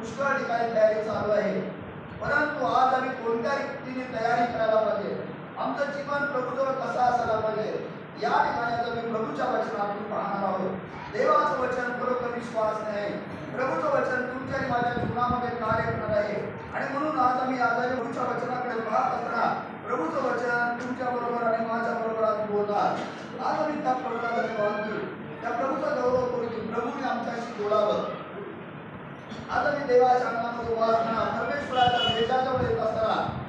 पुष्कळ ठिकाणी तयारी चालू आहे, परंतु आज आम्ही कोणत्या रीतीने तयारी करायला पाहिजे, आमचं जीवन प्रभूजवळ कसं असायला पाहिजे, या ठिकाणी आता मी प्रभूच्या वचनातून पाहणार आहोत. देवाचं वचन खरोखर विश्वास नाही, प्रभूचं वचन तुमच्या आणि माझ्या जीवनामध्ये कार्य करणार आहे. आणि म्हणून आज आम्ही आजारी प्रभूच्या वचनाकडे पाहत असताना प्रभूचं वचन तुमच्या बरोबर आणि माझ्या बरोबर आज बोलणार. आज आम्ही त्या प्रभूला पाहतो, त्या प्रभूचा गौरव करू की प्रभूने आमच्याशी बोलावं. आज आम्ही देवाच्या अंगणामध्ये उभा असताना परमेश्वराच्या भेटाजवळ येत असताना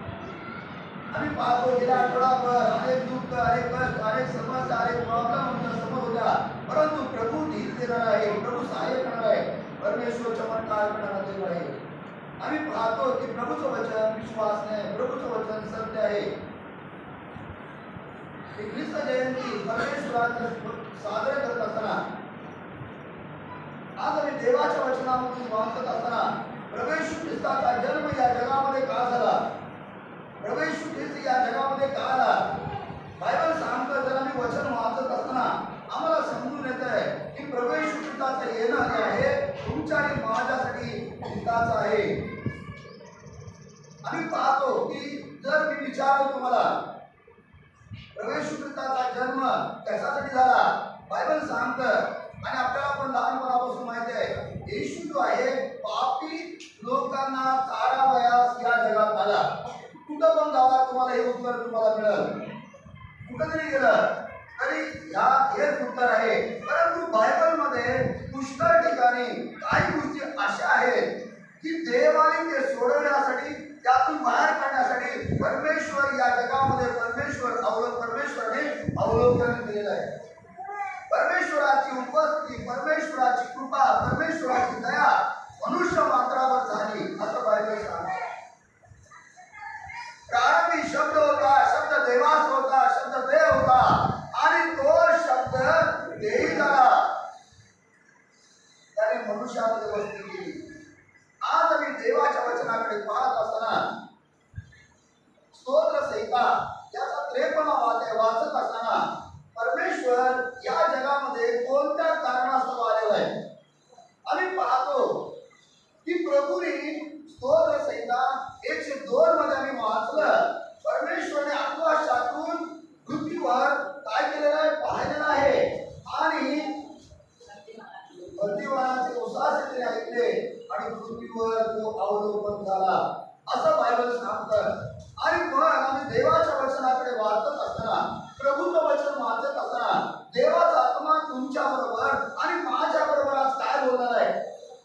आम्ही पाहतो गेल्या आठवडाभर अनेक दुःख, अनेक कष्ट, अनेक समस्या, अनेक प्रॉब्लेम आमच्या समोर होत्या, परंतु प्रभू धीर देणार आहे, प्रभू सहाय्य करणार आहे, परमेश्वर चमत्कार करणारा देव आहे. आम्ही पाहतो की प्रभूचं वचन विश्वास नाही, प्रभूचं वचन सत्य आहे. ख्रिस्त जयंती परमेश्वराचं साजरे करत असताना आज आम्ही देवाच्या वचनामधून वाचत असताना प्रभू येशू ख्रिस्ताचा जन्म या जगामध्ये का झाला, प्रभू येशू ख्रिस्त या जगामध्ये का आला, बायबल सांगतं. जर आम्ही वचन वाचत असताना आम्हाला समजून येत आहे की प्रभू येशू ख्रिस्ताचं येणं जे आहे तुमच्या आणि माझ्यासाठी हिताचं आहे. आम्ही पाहतो की जर मी विचारतो तुम्हाला प्रभू येशू ख्रिस्ताचा जन्म कशासाठी झाला, बायबल सांगतं आणि आपल्याला पण लहानपणापासून माहिती आहे येशू जो आहे पापी लोकांना चारावयास या जगात आला. कुठं पण जावा तुम्हाला हे उत्तर तुम्हाला मिळेल, कुठं जरी गेलं तरी हेच उत्तर आहे. परंतु बायबलमध्ये पुष्कळ ठिकाणी काही गोष्टी अशा आहेत की देवाने ते सोडवण्यासाठी, त्यातून बाहेर काढण्यासाठी परमेश्वर या जगामध्ये परमेश्वराने अवलोकन केलेलं आहे. परमेश्वराची उपस्थिती, परमेश्वराची कृपा, परमेश्वराची दया मनुष्य मात्रावर झाली असं बायबल सांगते. प्रारंभी शब्द होता, शब्द देवास होता, शब्द देव होता आणि तो शब्द देही झाला, त्याने मनुष्यामध्ये वस्ती केली. आज आम्ही देवाच्या वचनाकडे पाहत असताना स्तोत्र संहिता याचा 53वा अध्याय वाचत असताना परमेश्वर या जगामध्ये कोणत्या कारणास्तव आलेला आहे आम्ही पाहतो की प्रभूने स्तोत्र संहिता 102 मध्ये आम्ही वाचलं. परमेश्वरने आकाशातून पृथ्वीवर काय केलेलं आहे पाहिलेलं आहे आणि पृथ्वीवराचे उसासे ते ऐकले आणि पृथ्वीवर तो अवलोकन झाला असं बायबल सांगतं. आणि मग आम्ही देवाच्या वचनाकडे वाचत असताना, प्रभूचं वचन वाचत असताना देवाचा आत्मा तुमच्या बरोबर आणि माझ्या बरोबर आज काय बोलणार आहे,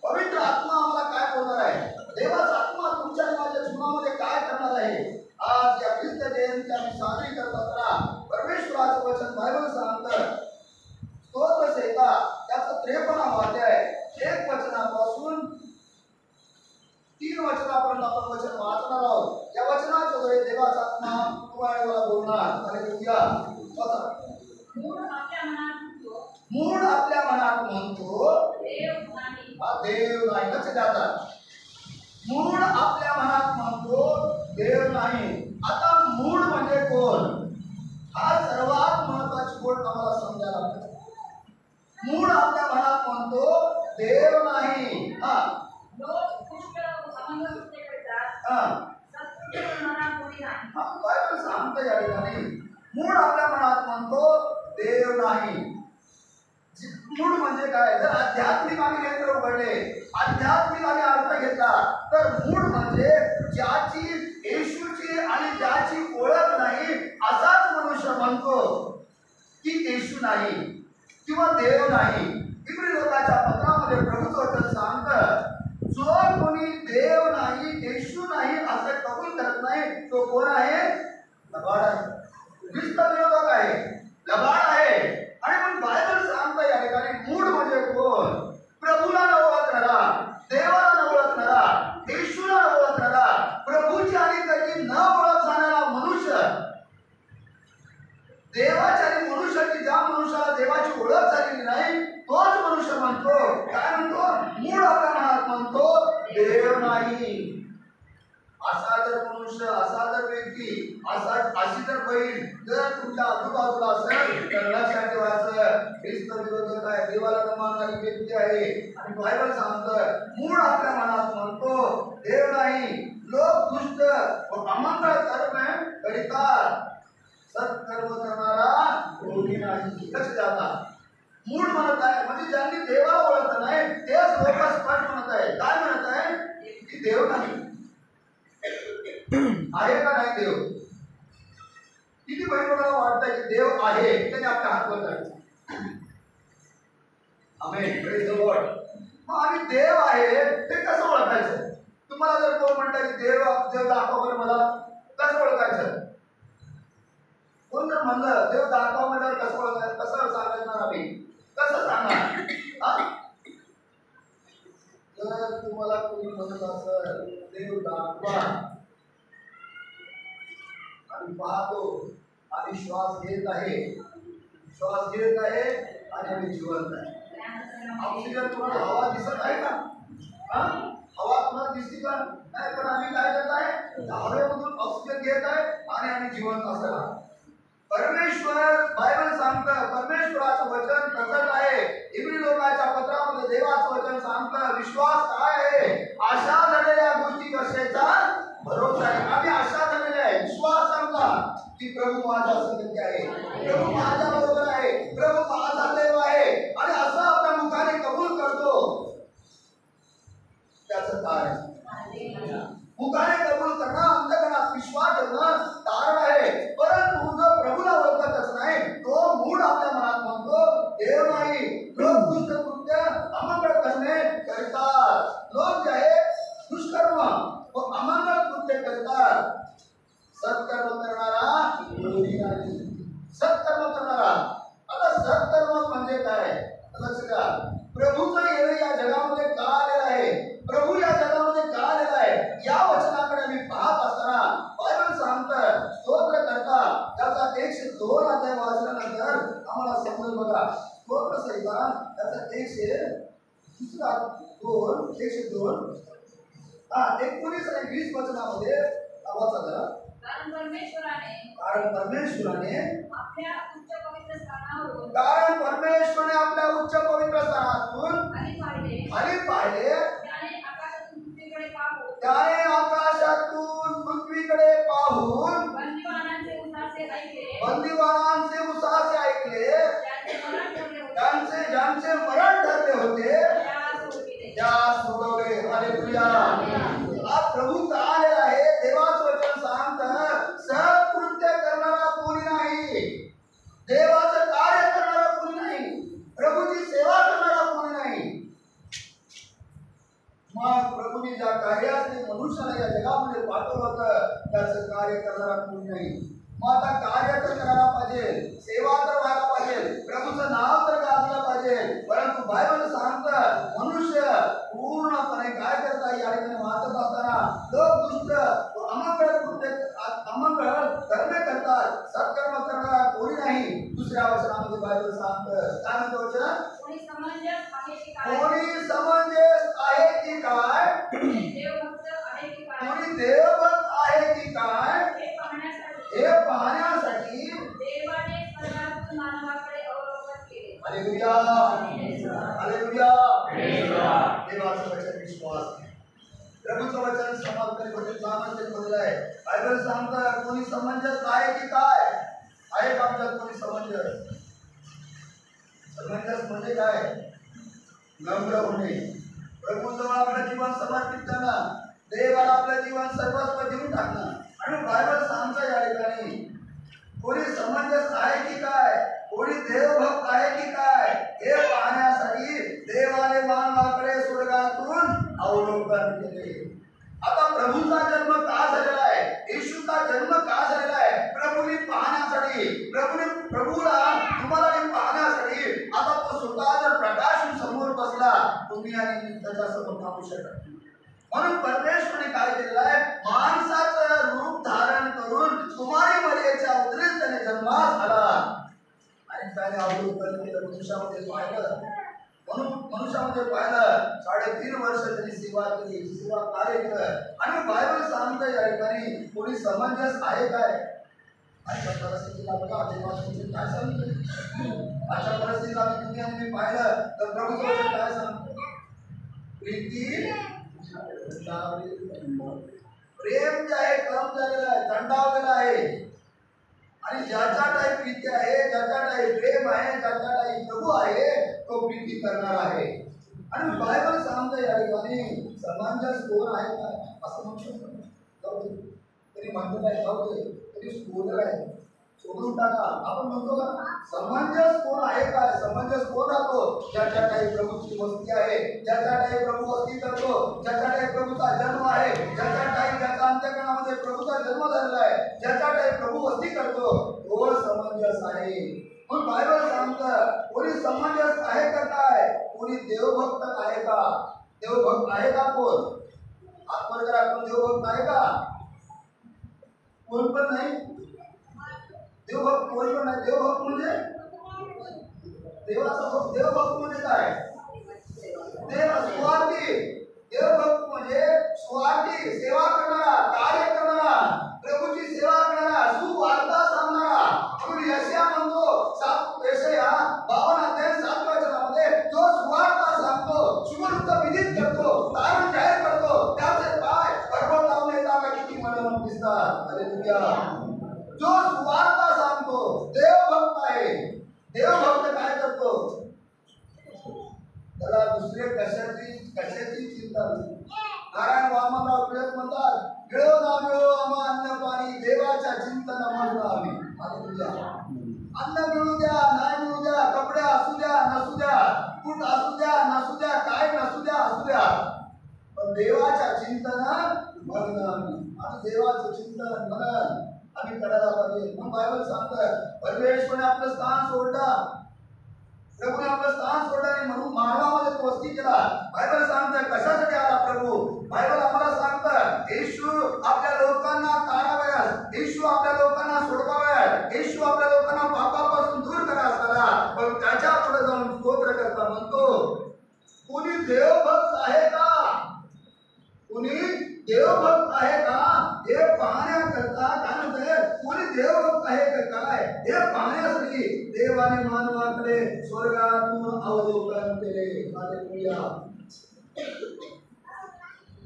पवित्र आत्मा आम्हाला काय बोलणार आहे, देवाचा आत्मा तुमच्या आणि माझ्या जीवनामध्ये काय करणार आहे. आज या ख्रिस्त जयंती आम्ही साजरी करत असताना परमेश्वराचं वचन बायबल सांगतं. स्तोत्र संहिता त्याचा 53वा अध्याय 1 वचनापासून 3 वचनापर्यंत आपण वचन वाचणार आहोत. या वचनाच्या द्वारे देवाचा आत्मा तुम्हाला मला बोलणार. हालेलुया. मूळ आपल्या मनात म्हणतो देव नाही. लक्ष द्या, मूळ आपल्या मनात म्हणतो देव नाही. आता मूळ म्हणजे कोण, हा सर्वात महत्वाची गोष्ट आम्हाला समजायला पाहिजे. मूळ आपल्या मनात म्हणतो देव नाही. बायबल सांगतं या ठिकाणी मूळ आपल्या मनात म्हणतो देव नाही. मूळ म्हणजे काय, जर आध्यात्मिक आम्ही नेत्र उघडले, आध्यात्मिक आम्ही अर्थ घेतला तर मूळ म्हणजे ज्याची येशूची आणि ज्याची ओळख नाही असाच मनुष्य म्हणतो की येशू नाही किंवा देव नाही. इब्री लोकांच्या पत्रामध्ये प्रभूचं वचन सांगतं जो कोणी देव नाही, येशू नाही असं कबूल करत नाही तो कोण आहे, लबाड आहे, ख्रिस्त विरोधक आहे, लबाड आहे. आणि मग बायबल सांगतं या ठिकाणी मूळ म्हणजे कोण, प्रभूला न ओळखणारा, देवाला न ओळखणारा, येशूला न ओळखणारा, प्रभूची आणि त्याची न ओळख जाणारा मनुष्य. देवाची आणि मनुष्याची, ज्या मनुष्याला देवाची ओळख झालेली नाही तोच मनुष्य म्हणतो काय म्हणतो, मूळ आपल्या मनात म्हणतो देव नाही. असा जर मनुष्य, असा जर व्यक्ती, अशी जर बहीण जर तुमच्या आजूबाजूला असेल तर लक्षात ठेवायचं ख्रिस्त विरोधक आहे, देवाला न मानणारी व्यक्ती आहे. आणि बायबल सांगतं मूळ आपल्या मनात म्हणतो देव नाही. लोक दुष्ट व अमंगळ कर्म करीतात, सत्कर्म करणारा कोणी नाही. लक्ष द्या. मूळ म्हणत आहे म्हणजे ज्यांनी देवाला ओळखत नाही तेच लोक स्पष्ट म्हणत आहे. काय म्हणत आहे की देव नाही आहे का नाही देव. किती बहिणीला वाटतंय की देव आहे त्याने आपल्या हातवर करायचं. आमेन, प्रेज द लॉर्ड. मग आम्ही देव आहे ते कसं ओळखायचं. तुम्हाला जर कोण म्हणता की देव देव दाखवा बरं मला, कसं ओळखायचं. कोण जर म्हणलं देव दाखवा म्हणल्यावर कसं ओळखायचं, कसं सांगायचं आम्ही, कसं सांगणार. जर तुम्हाला कोणी म्हणत असेल देव दाखवा, आम्ही पाहतो, आम्ही श्वास घेत आहे, श्वास घेत आहे आणि आम्ही जिवंत आहे. ऑक्सिजन तुम्हाला हवा दिसत आहे का. हवा तुम्हाला दिसते का नाही, पण आम्ही काय करत आहे हवेमधून ऑक्सिजन घेत आहे आणि आम्ही जिवंत असला. परमेश्वर बायबल सांगतं, परमेश्वराचं वचन तसंच आहे. इब्री लोकांच्या पत्रामध्ये देवाचं वचन सांगतं विश्वास काय आहे, आशा झालेल्या गोष्टी कशाचा भरोसा आहे. आम्ही आशा झालेल्या आहे, विश्वास सांगता की प्रभू माझ्या संगती आहे, प्रभू माझ्या बरोबर आहे, प्रभू माझा देव आहे आणि असं आपल्या मुखाने कबूल करतो. त्याचं कारण मुखाने कबूल करणं, अंतःकरणात विश्वास ठेवणं कारण आहे. परंतु जो प्रभूला ओळखतच नाही तो मूळ आपल्या मनात म्हणतो देव नाही. लोक दुष्ट कृत्य अमंगळ करणे करतात. लोक जे आहे दुष्कर्म व अमंगळ कृत्य करतात. सत्कर्म करणारा कोणी नाही. सत्कर्म करणारा. आता सत्कर्म म्हणजे काय लक्ष द्या. प्रभूचं येणं या जगामध्ये का आलेलं आहे, प्रभू या जगामध्ये का आलेला आहे, या वचनाकडे मी पाहत असताना बायबल सांगतं स्तोत्र करता त्याचा 102 अध्याय वाचल्यानंतर आम्हाला समजून बघा. स्तोत्र संहिता त्याचा 102 19 आणि 20 वचनामध्ये वाचा जरा. कारण परमेश्वराने आपल्या उच्च पवित्र स्थानावरून खाली पाहिले, त्याने आकाशातून पृथ्वीकडे पाहून बंदिवानांचे उसासे ऐकले, ज्यांचे मरण ठरले होते त्यास सोडवले. हालेलुया. आज प्रभू का आलेला आहे. देवाचं वचन सांगतं सत्कृत्य करणारा कोणी नाही, देवाचं कार्य करणारा कोणी नाही, प्रभूची सेवा करणारा कोणी नाही. मग प्रभूने ज्या कार्याने मनुष्याला या जगामध्ये पाठवलं होतं त्याचं कार्य करणारा कोणी नाही. मग आता कार्य तर करायला पाहिजे, सेवा तर व्हायला पाहिजे, प्रभूचं नाव तर गाजलं पाहिजे. परंतु बायबल सांगतं मनुष्य पूर्णपणे काय करता या ठिकाणी वाचत असताना लोक दुष्ट अमंगळ कर्म करतात, सत्कर्म करणारा कोणी नाही. दुसऱ्या वचनामध्ये बायबल सांगतं काय म्हणतं वचन, कोणी समंजस आहे की काय, कोणी देवभक्त आहे की काय हे पाहण्यासाठी हालेलुया. हालेलुया. देवाचं वचन विश्वास, प्रभूचं वचन समाप्त झालेलं आहे. बायबल सांगतं कोणी समंजस आहे की काय. आहे का आपल्यात कोणी समंजस. समंजस म्हणजे काय, नम्र होणे, प्रभूजवळ आपलं जीवन समर्पित करणं, देवाला आपलं जीवन सर्वस्व देऊन टाकणं. आणि बायबल सांगतं या ठिकाणी कोणी समंजस आहे की काय, कोणी देवभक्त आहे की काय हे पाहण्यासाठी देवाने मानवाकडे स्वर्गातून अवलोकन केले. आता प्रभूचा जन्म का झालेला आहे, येशूचा जन्म का झालेला आहे, प्रभूने पाहण्यासाठी, प्रभूला तुम्हाला पाहण्यासाठी. आता तो स्वतः जर प्रकाश समोर बसला तुम्ही आणि त्याच्या समोर थांबू शकत. म्हणून परमेश्वराने काय केलेलं आहे, माणसाचं रूप धारण करून कुमारी मरियेच्या उदरीत त्याने जन्मास आला आणि त्याने अवलोकन केलं, मनुष्यामध्ये पाहिलं. म्हणून मनुष्यामध्ये पाहिलं 3.5 वर्ष त्यांनी सेवा केली, सेवा कार्य केलं. आणि बायबल सांगतं या ठिकाणी कोणी समंजस आहे काय. अशा परिस्थितीला बघा देवाचं काय सांगतं. अशा परिस्थितीला तुम्ही पाहिलं तर प्रभूचं काय सांगतं, प्रीती प्रेम जे आहे कम झालेला आहे, थंडावलेला आहे. आणि ज्याच्या ठायी प्रीती आहे, ज्याच्या ठायी प्रेम आहे, ज्याच्या ठायी प्रभू आहे, तो प्रीती करणार आहे. आणि बायबल सांगते या ठिकाणी समंजस कोण आहे का असं म्हणू शकतो. तरी म्हणतो काय जाऊ तरी स्कूलर आहे, सोडून टाका. आपण म्हणतो का समंजस कोण आहे काय? समंजस कोण राहतो? ज्याच्या ठायी प्रभूची वस्ती आहे, ज्याच्या ठायी प्रभू वस्ती करतो, ज्याच्या ठायी प्रभूचा जन्म आहे, ज्याच्या ठायी ज्याच्या अंत्यकरणामध्ये प्रभूचा जन्म झालेला आहे, ज्याच्या ठायी प्रभू वस्ती करतो, तो समंजस आहे. मग बायबल सांगतं कोणी समंजस आहे का काय? कोणी देवभक्त आहे का? देवभक्त आहे का कोण? आपण जर आपण देवभक्त आहे का? कोण पण नाही. देवभक्त कोण पण नाही. देवभक्त म्हणजे देवाचा भक्त. देवभक्त म्हणजे काय? देव स्वार्थी. देवभक्त म्हणजे स्वार्थी, सेवा करणारा, कार्य करणारा, प्रभूची सेवा करणारा, सुवार्ता सांगणारा. म्हणून यशया म्हणतो 52 अध्याय 7 वचनामध्ये जो सुवार्ता सांगतो, शुभवृत्त विदित करतो, तारण जाहीर करतो, त्याचे पाय पर्वतावर येताना किती मनोरम दिसतात. हालेलुया. जो सुवार्ता सांगतो देवभक्त आहे. देवभक्त काय करतो? त्याला दुसरे कशाची चिंता नाही. नारायण वामनराव टिळक म्हणतात मिळो ना मिळो आम्हा अन्न पाणी, देवाच्या चिंतनामग्न आम्ही. हालेलुया. अन्न मिळू द्या, नाही मिळू द्या, कपडे असू द्या, नसू द्या, कुठ असू द्या, नसू द्या, काय नसू द्या, असू द्या, पण देवाच्या चिंतनात मग्न आम्ही. आणि देवाचं चिंतन मनन आम्ही करायला पाहिजे. मग बायबल सांगतं परमेश्वराने आपलं स्थान सोडलं, प्रभूने आपलं स्थान सोडलं आणि म्हणून मानवामध्ये तो वस्ती केला. बायबल सांगतं कशासाठी आला प्रभू? बायबल आम्हाला सांगतं येशू आपल्या लोकांना काढावयास, येशू आपल्या लोकांना सोडवावयास, येशू आपल्या लोकांना पापापासून दूर करायला आला. पण त्याच्या पुढे जाऊन स्तोत्र करता म्हणतो कोणी देवभक्त आहे का? कोणी देवभक्त आहे का? हे पाहण्याकरता काय म्हणते कोणी देवभक्त आहे का काय हे पाहण्यासाठी देवाने मानवाकडे स्वर्गातून अवलोकन केले. हालेलुया.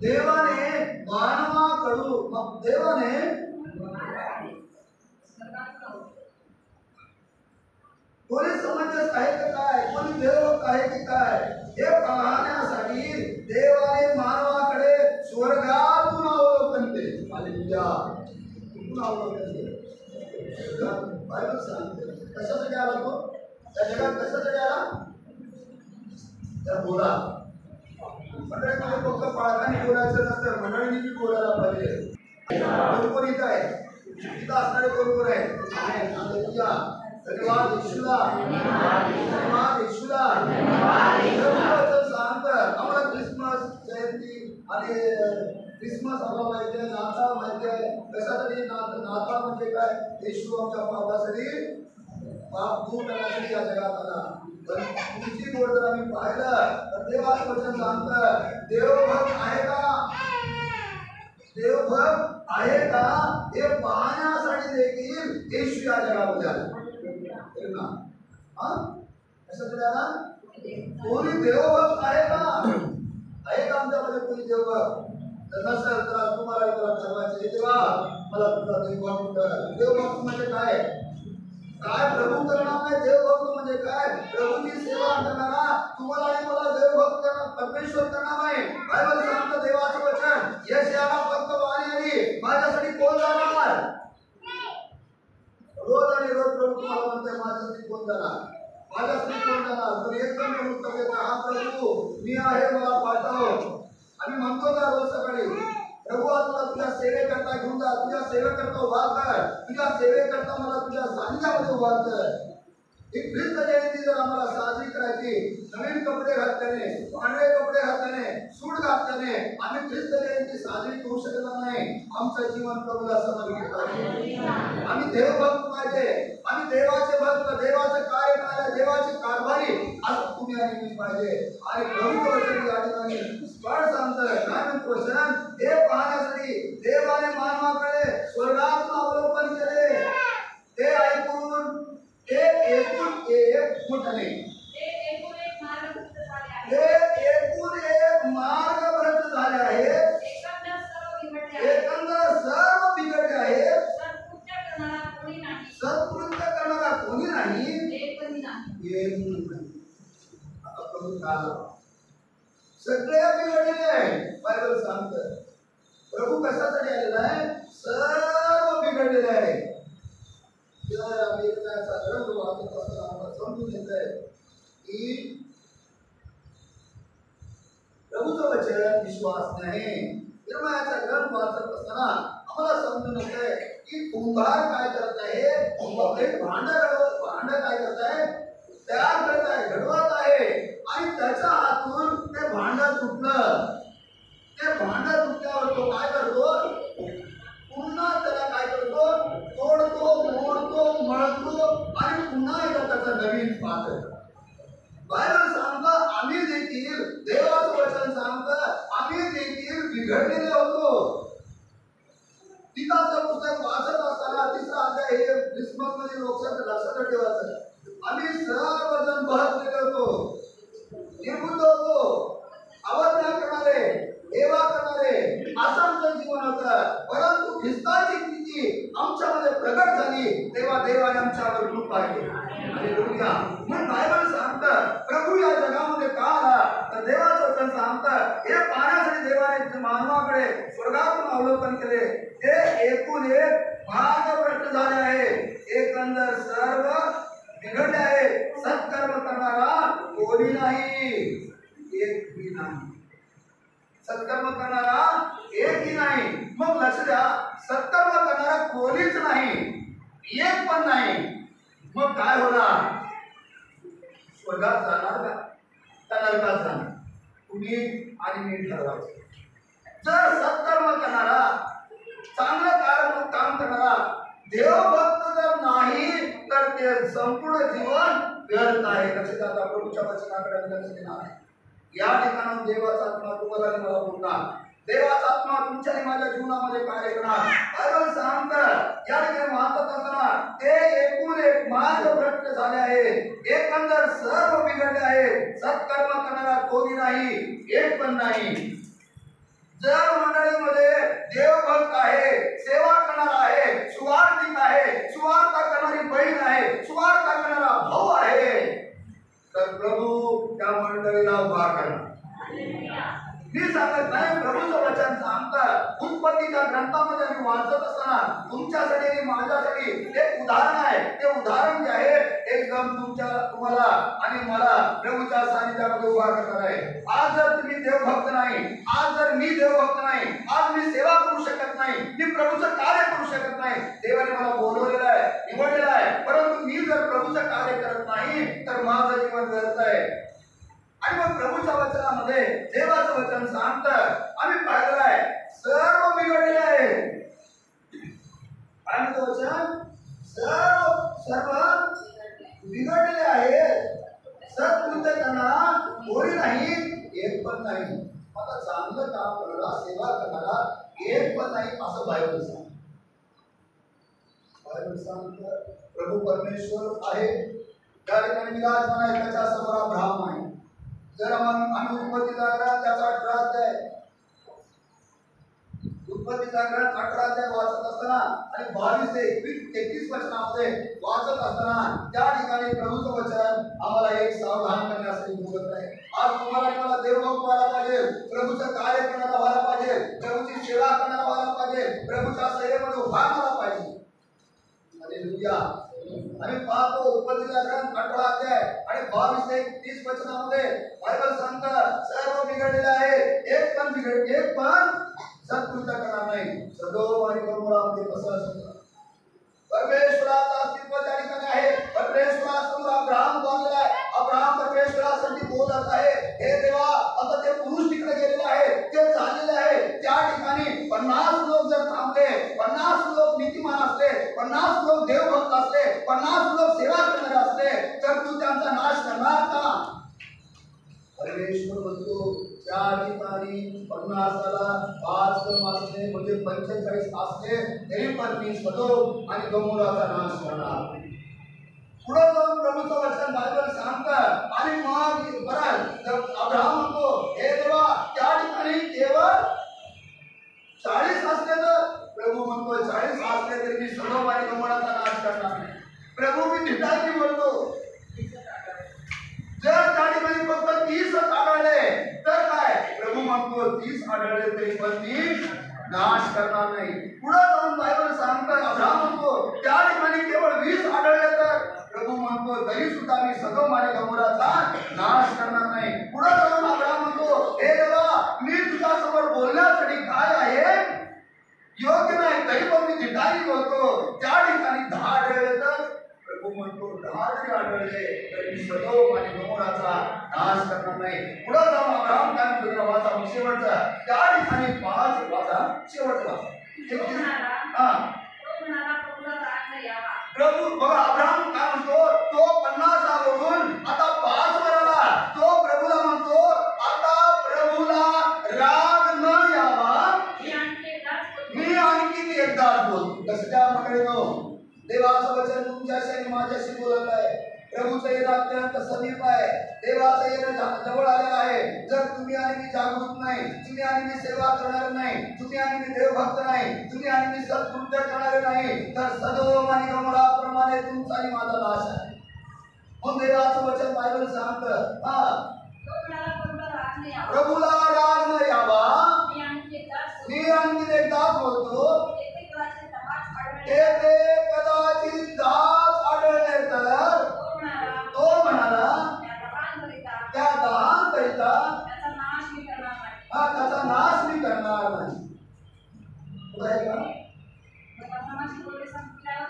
देवाने मानवाकडून देवाने कोणी समंजस आहे का काय, कोणी देवभक्त आहे की काय हे पाहण्यासाठी देवाने मानवाकडे स्वर्गातून अवलोकन केले. हालेलुया. कुठून अवलोकन केले? बायबल सांगते कशासाठी आला तो? त्या जगात कशासाठी आला? त्या बोला मंडळीमध्ये फक्त पाळकाने बोलायचं नसतं, मंडळीने बी बोलायला पाहिजे. कोण इथं आहे? इथं असणारे कोण आहे? हालेलुया. धन्यवाद येशूला, धन्यवाद येशूला. सांगतं आम्हाला क्रिसमस जयंती आणि क्रिसमस आला माहिती आहे, नाताळ माहिती आहे. कशासाठी नाताळ म्हणजे काय? येशू आमच्या पापासाठी पाप दूर करण्यासाठी या जगात आला. पण तुमची गोड जर आम्ही पाहिलं तर देवाचं वचन सांगतं देवभक्त आहे का? देवभक्त आहे का हे पाहण्यासाठी देखील येशू या जगामध्ये आला. कशासाठी आला? कोणी देवभक्त आहे का? आहे का आमच्यामध्ये कोणी देवभक्त? नसेल तर तुम्हाला ठरवायचे देवा मला तुझा देवभक्त कर. देवभक्त म्हणजे काय? काय प्रभू करणार नाही. देवभक्त म्हणजे काय? प्रभूची सेवा करणारा तुम्हाला आणि मला देवभक्त परमेश्वर करणार नाही. बायबल सांगतं देवाचं वचन यशायाला फक्त वाणी आली माझ्यासाठी कोण जाणार? रोज आणि रोज प्रभू तुम्हाला म्हणते माझ्यासाठी कोण जाणार, माझ्यासाठी कोण जाणार? तर एकदम उत्तर देतो हा प्रभू मी आहे मला पाठव. आम्ही म्हणतो का रोज सकाळी प्रभू तुला तुझ्या सेवेकरता घेऊन जा, तुझ्या सेवेकरता उभा कर, तुझ्या सेवेकरता मला तुझ्या सानिध्यामध्ये उभा कर. एक ख्रिस्त जयंती जर आम्हाला साजरी करायची नवीन कपडे घातल्याने, पांढरे कपडे घातल्याने, सूट घातल्याने आम्ही ख्रिस्त जयंती साजरी करू शकणार नाही. आमचं जीवन प्रभूला समर्पित पाहिजे. आम्ही देवभक्त पाहिजे, आम्ही देवाचे भक्त, देवाचे कार्य करायला, देवाची कारभारी असं तुम्ही आणि मी पाहिजे. आणि प्रभूचं वचन या ठिकाणी स्पष्ट सांगतं काय म्हणतो वचन हे पाहण्यासाठी देवाने मानवाकडे स्वर्गातून अवलोकन केले. ते ऐकून एकूण एक मोठे हे एकूण एक मार्ग भ्रष्ट झाले आहे. प्रभू कशासाठी आलेला आहे? सर्व बिघडलेले आहे. जर आम्ही त्याचा ग्रंथ वाचत असताना आम्हाला समजून येत आहे की प्रभूचं वचन विश्वास नाही. निर्मयाचा ग्रंथ वाचत असताना आम्हाला समजून येते की कुंभार काय करत आहे, एक भांड काय करत आहे, तयार करत आहे, घडवत आहे आणि त्याच्या हातून ते भांड तुटलं. ते भांड तुटल्यावर तो काय करतो, पुन्हा त्याला काय करतो, तोडतो, मोडतो, मळतो आणि पुन्हा एकदा त्याचा नवीन पात्र. बायबल सांगतं आम्ही देखील, देवाचं वचन सांगतं आम्ही देखील बिघडलेले होतो. गीताचं पुस्तक वाचत असताना 3रा अध्याय हे क्रिसमस मध्ये लोकांचं लक्षात ठेवायचं. आम्ही सर्वजण बहरलेले होतो, निर्बुद्ध होतो, अवज्ञा करणारे, सेवा करणारे, असं आमचं जीवन होतं. परंतु ख्रिस्ताची नीती आमच्यामध्ये प्रगट झाली तेव्हा देवाने आमच्यावर कृपा केली. हालेलुया. मग बायबल सांगतं प्रभू या जगामध्ये का आला, तर देवाचं वचन सांगतं हे पाहण्यासाठी देवाने मानवाकडे स्वर्गातून अवलोकन केले. ते एकूण एक मार्गभ्रष्ट झाले आहे, एकंदर सर्व बिघडले आहे, सत्कर्म करणारा कोणी नाही, एकही नाही. सत्कर्म करणारा एकही नाही. मग लक्ष द्या, सत्कर्म करणारा कोणीच नाही, एक पण नाही. मग काय होणार? स्वर्गात जाणार का नरकात जाणार? तुम्ही आणि मी ठरवायचं. जर सत्कर्म करणारा, चांगलं काम करणारा देवभक्त जर नाही तर ते संपूर्ण जीवन व्यर्थ आहे. लक्ष द्या, प्रभूच्या वचनाकडे लक्ष देणार. या ठिकाणी देवाचा आत्मा तुम्हाला आणि मला बोलणार. देवाचा आत्मा तुमच्या आणि माझ्या जीवनामध्ये कार्य करणार. बायबल सांगतं या ठिकाणी वाचत असताना ते एकूण एक मार्गभ्रष्ट झाले आहे, एकंदर सर्व बिघडले आहे, सत्कर्म करणारा कोणी नाही, एक पण नाही. जर मंडळीमध्ये देवभक्त आहे, सेवा करणारा आहे, सुवार्थिक आहे, सुवार्थ करणारी बहीण आहे, सुवार्थ करणारा भाऊ आहे, तर प्रभू त्या मंडळीला उभा करणार. मी सांगत नाही, प्रभूचं वचन सांगतं उत्पत्तीच्या ग्रंथामध्ये मी वाचत असताना तुमच्यासाठी आणि माझ्यासाठी एक उदाहरण आहे. ते उदाहरण जे आहे एकदम तुम्हाला आणि मला प्रभूच्या सानिध्यामध्ये उभा करणार आहे. आज जर तुम्ही देवभक्त नाही, आज जर मी देवभक्त नाही, आज मी सेवा करू शकत नाही, मी प्रभूचं कार्य करू शकत नाही. देवाने मला बोलवलेलं आहे, निवडलेलं आहे, परंतु मी जर प्रभूचं कार्य करत नाही तर माझं जीवन व्यर्थ आहे. आणि मग प्रभूच्या वचनामध्ये देवाचं वचन सांगतं आम्ही पाहिलेलं आहे सर्व बिघडलेले आहे. आणि वचन सर्व बिघडलेले आहे, सत्कृत्य करणारा कोणी नाही, एक पण नाही. आता चांगलं काम करणारा, सेवा करणारा एक पण नाही असं बायबल सांगतं. बायबल सांगतं प्रभू परमेश्वर आहे, त्या ठिकाणी विराजमान आहे, त्याच्या समोर अब्राहम आहे. जर आम्ही उत्पत्तीचा ग्रंथ त्याचा 18 अध्याय, उत्पत्तीचा ग्रंथ 18 अध्याय वाचत असताना आणि 22 ते 23 वचनामध्ये वाचत असताना त्या ठिकाणी प्रभूचं वचन आम्हाला एक सावधान करण्यासाठी बोलत आहे. आज तुम्हाला मला देवभक्त व्हायला पाहिजे, प्रभूचं कार्य करणारा व्हायला पाहिजे, प्रभूची सेवा करणारा व्हायला पाहिजे, प्रभूच्या सेवेमध्ये उभा राहायला पाहिजे. हालेलुया. आम्ही पाहतो उत्पत्तीचा ग्रंथ 18 अध्याय आणि 22 ते 30 वचनामध्ये बायबल सांगतं सर्व बिघडलेले आहे, एक पण सत्कृत्य करणार नाही. सदोम आणि गमोरामध्ये कसं असतं? परमेश्वराचं अस्तित्व त्या ठिकाणी आहे. परमेश्वरासमोर अब्राहम बोललेला आहे. अब्राहम परमेश्वरासाठी बोलत आहे, हे देवा आता ते पुरुष तिकडे गेलेले आहे, ते चाललेले आहे. त्या ठिकाणी 50 लोक जर थांबले, 50 लोक नीतिमान असले, 50 लोक देवभक्त असले, 50 लोक सेवा करणारे असले, तर तू त्यांचा नाश करणार का? परमेश्वर म्हणतो त्या ठिकाणी 50ला 5 कम असले म्हणजे 45 असले तरी पण मी सदोम आणि गमोराचा नाश करणार. पुढे जाऊन प्रभूचं वचन बायबल सांगतं आणि मग बरं अब्राहम म्हणतो, हे देवा त्या ठिकाणी केवळ 40 असले तर, प्रभू म्हणतो 40 असले तरी मी सदोम आणि गमोराचा नाश करणार नाही. प्रभू मी धिटाकी बोलतो, जर त्या ठिकाणी फक्त 30 आढळले तर काय? प्रभू म्हणतो 30 आढळले तरी पण ती नाश करणार नाही. पुढे जाऊन बायबल सांगतं अब्राहम म्हणतो त्या ठिकाणी केवळ 20 आढळले तर प्रभू म्हणतो तरी सुद्धा मी सदोम आणि गमोराचा नाश करणार नाही. पुढे जाऊन अब्राहम म्हणतो हे देवा मी तुझ्या समोर बोलण्यासाठी काय आहे योग्य नाही तरी पण मी ठिकाणी बोलतो. त्या ठिकाणी 10 आढळले तर प्रभू म्हणतो 10 जरी आढळले तरी मी सदोम आणि गमोराचा नाश करणार नाही. पुढे जाऊन अब्राहम काय म्हणतो वाचा शेवटचा त्या ठिकाणी 5 वाचा शेवटचा प्रभू बघा अब्राहम काय म्हणतो तो 50 वरून आता 5 वर आला. तो प्रभूला म्हणतो आता प्रभूला राग न यावा मी आणखी एकदाच बोलतो. कसं त्या मंडळीनो देवाचं वचन तुमच्याशी आणि माझ्याशी बोलत आहे. प्रभूचं येणं अत्यंत समीप आहे. देवाचं येणं जवळ आलेलं आहे. जर तुम्ही आणि मी जागृत नाही, तुम्ही आणि मी सेवा करणार नाही, तुम्ही आणि मी देवभक्त नाही, तुम्ही आणि मी सत्कृत्य करणारे नाही तर सदोम आणि गमोराप्रमाणे तुमचा आणि माझा नाश आहे. मग देवाचं वचन बायबल सांगतं प्रभूला राग न यावा मी आणखी एकदाच बोलतो ते कदाचित 10 आढळले तर तो म्हणाला त्या 10 करिता त्याचा नाश मी करणार नाही.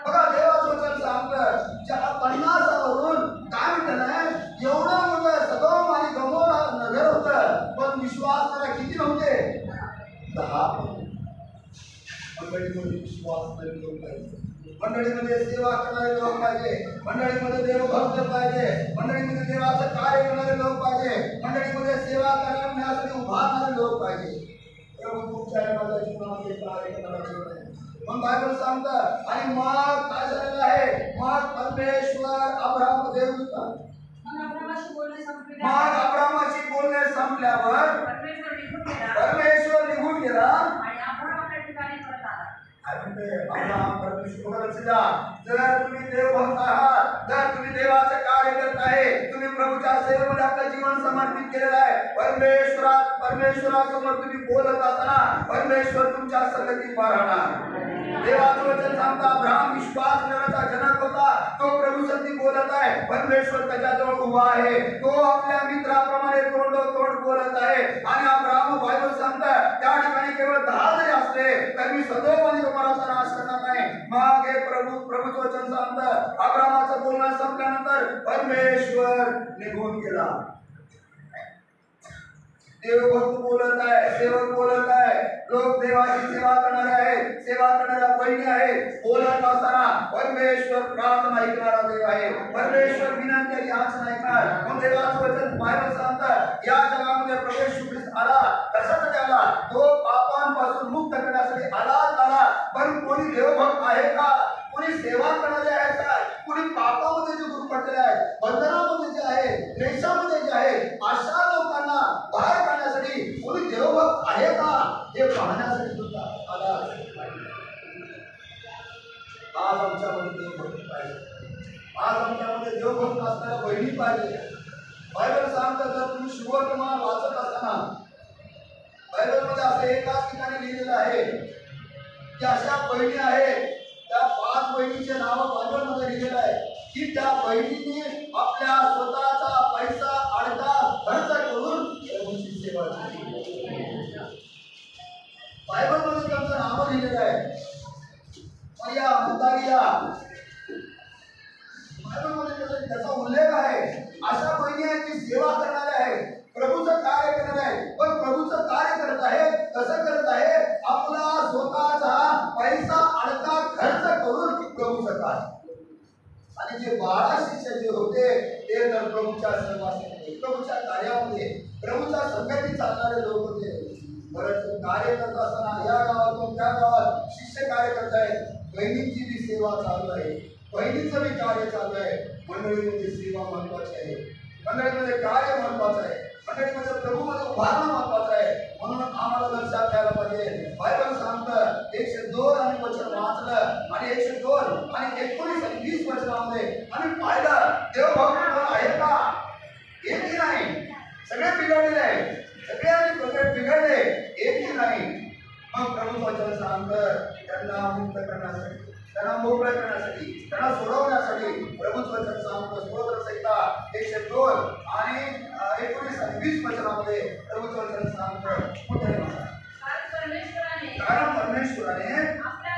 बघा देवाचं वचन सांगतं ज्या 50 वरून काय म्हणतात एवढं मोठं सदोम आणि गमोरा नगर होतं पण विश्वास त्याला किती नव्हते 10. मंडळीमध्ये विश्वास लोक पाहिजे, मंडळीमध्ये सेवा करणारे लोक पाहिजे, मंडळीमध्ये देवभक्त पाहिजे, मंडळीमध्ये देवाचं कार्य करणारे लोक पाहिजे, मंडळीमध्ये सेवा करण्यासाठी उभारणारे लोक पाहिजे. प्रभू तुमच्या माझ्या जीवनामध्ये कार्य करणारे मग बायबल सांगतं आणि मग काय झालेलं आहे मग परमेश्वर अब्राहममध्ये होता. मग अब्राहमाशी बोलणे संपल्यावर परमेश्वर निघून गेला. जर तुम्ही देवभक्त आहात, जर तुम्ही देवाचं कार्य करत आहे, तुम्ही प्रभूच्या सेवेमध्ये आपलं जीवन समर्पित केलेलं आहे, परमेश्वरासमोर तुम्ही बोलत असताना परमेश्वर तुमच्या संगतीत राहणार. देवाचं वचन सांगता अब्राहम विश्वास करण्याचा जनक होता. तो प्रभू संगती बोलत आहे, परमेश्वर त्याच्याजवळ उभा आहे. तो आपल्या मित्राप्रमाणे तोंड बोलत आहे. आणि अब्राहम बायबल सांगतं त्या ठिकाणी केवळ 10 जरी असले तर मी सदोम आणि गमोराचा नाश करणार नाही. मग हे प्रभूचं वचन सांगतं अब्राहमाचं बोलणं संपल्यानंतर परमेश्वर निघून गेला. देवभक्त बोलत आहे, सेवक बोलत आहे, लोक देवाची सेवा करणारे आहेत, सेवा करणाऱ्या बहिणी आहेत. बोलत असताना परमेश्वर प्रार्थना ऐकणारा देव आहे. परमेश्वर विनंती आणि याचना ऐकणार. मग देवाचं वचन बायबल सांगतं या जगामध्ये प्रभू येशू ख्रिस्त आला. कशासाठी आला? तो पापांपासून मुक्त करण्यासाठी आला. पण कोणी देवभक्त आहे का? कोणी सेवा करणारे आहेत का? कोणी पापामध्ये जे गुरफटलेले आहेत, बंधनामध्ये जे आहे, देशामध्ये जे आहे, अशा लोकांना बाहेर काढण्यासाठी कोणी देवभक्त आहे का हे पाहण्यासाठी सुद्धा आला. आज आमच्यामध्ये देवभक्त पाहिजे. आज आमच्यामध्ये देवभक्त असणाऱ्या बहिणी पाहिजे. बायबल सांगतं जर तुम्ही सुवर्तमान वाचत असताना बायबलमध्ये असं एकाच ठिकाणी लिहिलेलं आहे की अशा बहिणी आहेत, त्या 5 बहिणीचे नाव बायबलमध्ये लिहिलेलं आहे की त्या बहिणीने आपल्या स्वतःचा पैसा अडका खर्च करून प्रभूची सेवा केली. बायबलमध्ये त्यांचं नाव लिहिलेलं आहे. मरिया मग्दलिया बायबलमध्ये त्याचा उल्लेख आहे. अशा बहिणी आहेत की सेवा करणाऱ्या आहेत, प्रभूचं कार्य करणार आहे. पण प्रभूचं कार्य करत आहे कसं करत आहे? आपला स्वतःचा पैसा अडका खर्च करून प्रभूचं कार्य. आणि जे 12 शिष्य जे होते ते तर प्रभूच्या सहवासामध्ये, प्रभूच्या कार्यामध्ये, प्रभूच्या संगतीत चालणारे लोक होते. बरंच कार्य करत असताना या गावातून त्या गावात शिष्य कार्य करत आहेत. बहिणींची जी सेवा चालू आहे, बहिणीचं बी कार्य चालू आहे. मंडळीमध्ये सेवा महत्वाची आहे, मंडळीमध्ये कार्य महत्वाचं आहे, मंडळीमध्ये प्रभूमध्ये उभारणं महत्वाचं आहे. म्हणून आम्हाला लक्षात घ्यायला पाहिजे. बायबल सांगतं 102 आणि वचन वाचलं आणि 102 आणि 19 आणि 20 वचनामध्ये आम्ही पाहिलं देवभक्त कोण आहे का? एकही नाही. सगळे बिघडलेले आहेत, सगळ्यांनी बिघडले मग प्रभू वचन सांगतं त्यांना मुक्त करण्यासाठी, त्यांना मोकळं करण्यासाठी, त्यांना सोडवण्यासाठी प्रभूच वचन सांगतं. स्तोत्र संहिता 102 आणि 19 आणि 20 वचनामध्ये प्रभूच वचन सांगतं. कुठे कारण परमेश्वराने आपल्या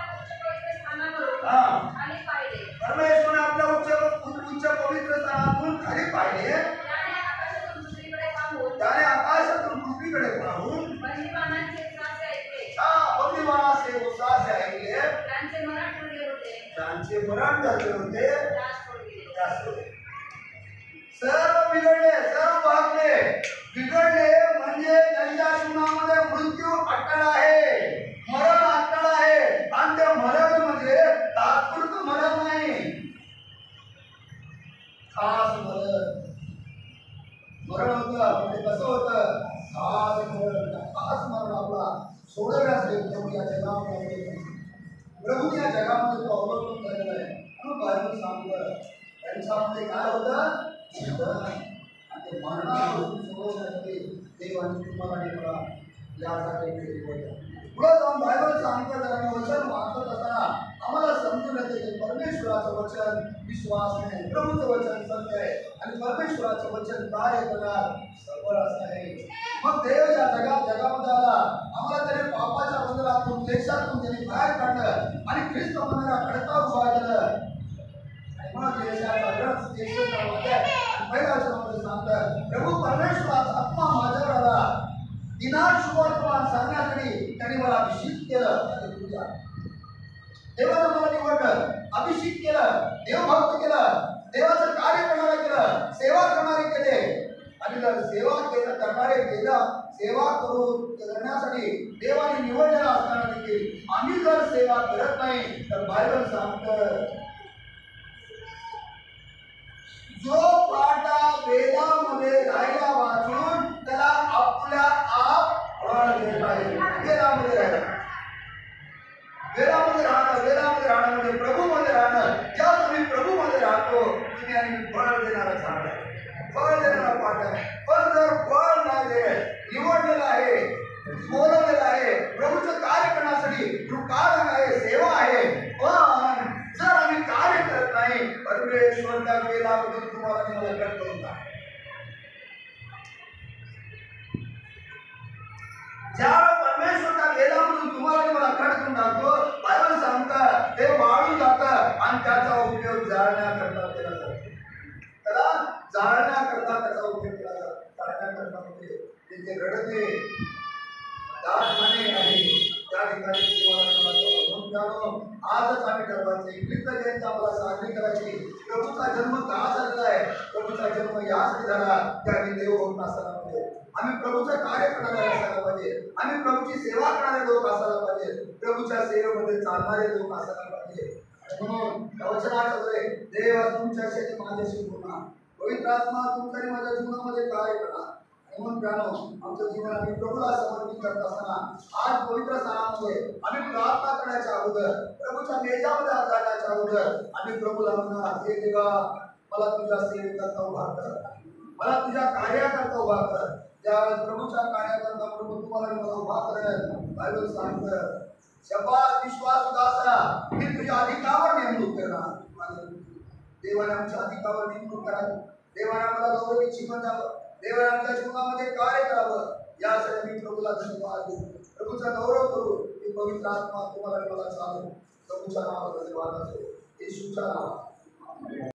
उच्च पवित्र स्थानातून खाली पाहिले, त्याने आकाशातून पृथ्वीकडे पाहून बंदिवानाचे उसासे ऐकले, त्यांचे मरण ठरले होते, सर्व बिघडले, सर्व भागले. बिघडले म्हणजे त्यांच्या जीवनामध्ये मृत्यू अटळ आहे, मरण अटळ आहे. आणि ते मरण म्हणजे तात्पुरतं मरण नाही, खास मरण होतं. म्हणजे कसं होतं? खास मरण आपला सोडवण्यासाठी प्रभू या जगामध्ये, प्रभू या जगामध्ये तो अवलंबून झालेला आहे. म्हणून बायबल सांगतं त्यांच्यामध्ये काय होतं? आणि मरणापासून सोडवण्यासाठी देवाने तुम्हाला आणि मला यासाठी केले होते. पुढे जाऊन बायबल सांगतं आणि वचन वाचत असताना आम्हाला समजून येते की परमेश्वराचं वचन विश्वास नाही, प्रभूचं वचन सत्य आहे आणि परमेश्वराचं वचन कार्य करणार सबळ असं आहे. मग देव या जगामध्ये आला, आम्हाला त्याने पापाच्या बंधनातून, देशातून त्यांनी बाहेर काढलं आणि ख्रिस्त मंदिराकडता उभा केलं. मग देशाचा रथ पहिल्या वचनामध्ये सांगतात प्रभू परमेश्वराचा आत्मा माझ्यावर आला, दिनात शुभवर्तमान सांगण्यासाठी त्यांनी मला अभिषेक केलं. देवानं मला निवडलं, अभिषेक केलं, देवभक्त केलं, देवाचं कार्य करणारे केलं, सेवा करणारे केले. आणि जर सेवा करणारे केलं, सेवा करण्यासाठी देवाने निवडलेला असताना देखील आम्ही जर सेवा करत नाही तर बायबल सांगतं जो पाटा वेदामध्ये राहिला वाचून त्याला आपल्या आप फळ देता येईल. वेदामध्ये राहिला, वेदामध्ये राहणं म्हणजे प्रभूमध्ये राहणं. ज्या तुम्ही प्रभूमध्ये राहतो तुम्ही आणि फळ देणारा झाड आहे, फळ देणारा पाट आहे. पण जर फळ नाही देत, निवडलेलं आहे, बोलवलेलं आहे, प्रभूचं कार्य करण्यासाठी कार्य आहे, सेवा आहे, पण जर आम्ही कार्य करत नाही परमेश्वर त्या वेदामधून तुम्हाला मला कट करून टाकतो. ज्या परमेश्वर त्या वेदामधून तुम्हाला मला कट करून टाकतो, बायबल सांगतं ते वाळून जातं आणि त्याचा उपयोग जाळण्याकरता केला जातो. त्याला जाळण्याकरता त्याचा उपयोग केला जातो. जाळण्याकरता म्हणजे तिथे रडते आहे त्या ठिकाणी तुम्हाला आजच आम्ही ठरवायचं ख्रिस्त जयंती आम्हाला साजरी करायची. प्रभूचा जन्म का झालेला आहे? प्रभूचा जन्म यासाठी झाला की आम्ही देवभक्त असायला पाहिजे, आम्ही प्रभूचं कार्य करणारे असायला पाहिजे, आम्ही प्रभूची सेवा करणारे लोक असायला पाहिजे, प्रभूच्या सेवेमध्ये चालणारे लोक असायला पाहिजे. म्हणून वचनाच्या द्वारे देव तुमच्याशी माझ्याशी बोलणार, पवित्र आत्मा तुमच्या माझ्या जीवनामध्ये कार्य करणार. म्हणून प्यानो आमचं जीवन आम्ही प्रभूला समर्पित करत असताना आज पवित्र स्थानामध्ये आम्ही प्रार्थना करण्याच्या अगोदर, प्रभूच्या मेजामध्ये हात घालण्याच्या अगोदर आम्ही प्रभूला म्हणणार हे देवा मला तुझ्या सेवेकरता उभा कर, मला तुझ्या कार्याकरता उभा कर. त्यावेळेस प्रभूच्या कार्याकरता प्रभू तुम्हाला मला उभा करेल. बायबल सांगतं शबास विश्वास उदासरा मी तुझ्या अधिकावर नेमणूक करणार. देवाने आमच्या अधिकावर नेमणूक करावी, देवाने आम्हाला गौरवी जीवन द्यावं, देवाने आमच्या जीवनामध्ये कार्य करावं. यासाठी मी प्रभूला धन्यवाद देऊ, प्रभूचा गौरव करू की पवित्र आत्मा तुम्हाला मला चालू. प्रभूच्या नावाचा धन्यवाद असो, येशूच्या नावात.